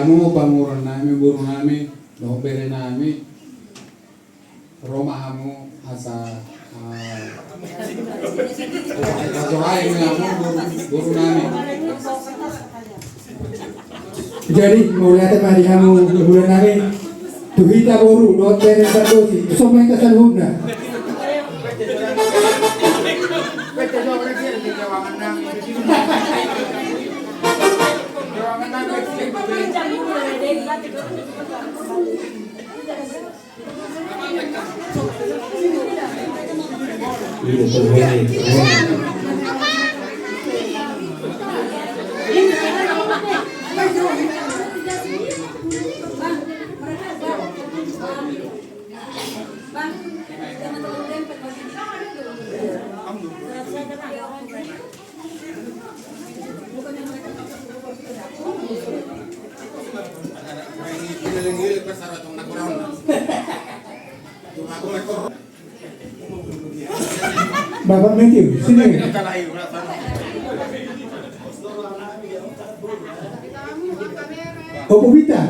Anu banguran namin, buru namin, dobere namin, romahamu asa kasohay mo buru namin. Jadi mulai tadi kamu bulan namin tuhita boru not tere sardosi somai ka salhuna. Bapak Matthew, sini. Opo Vita.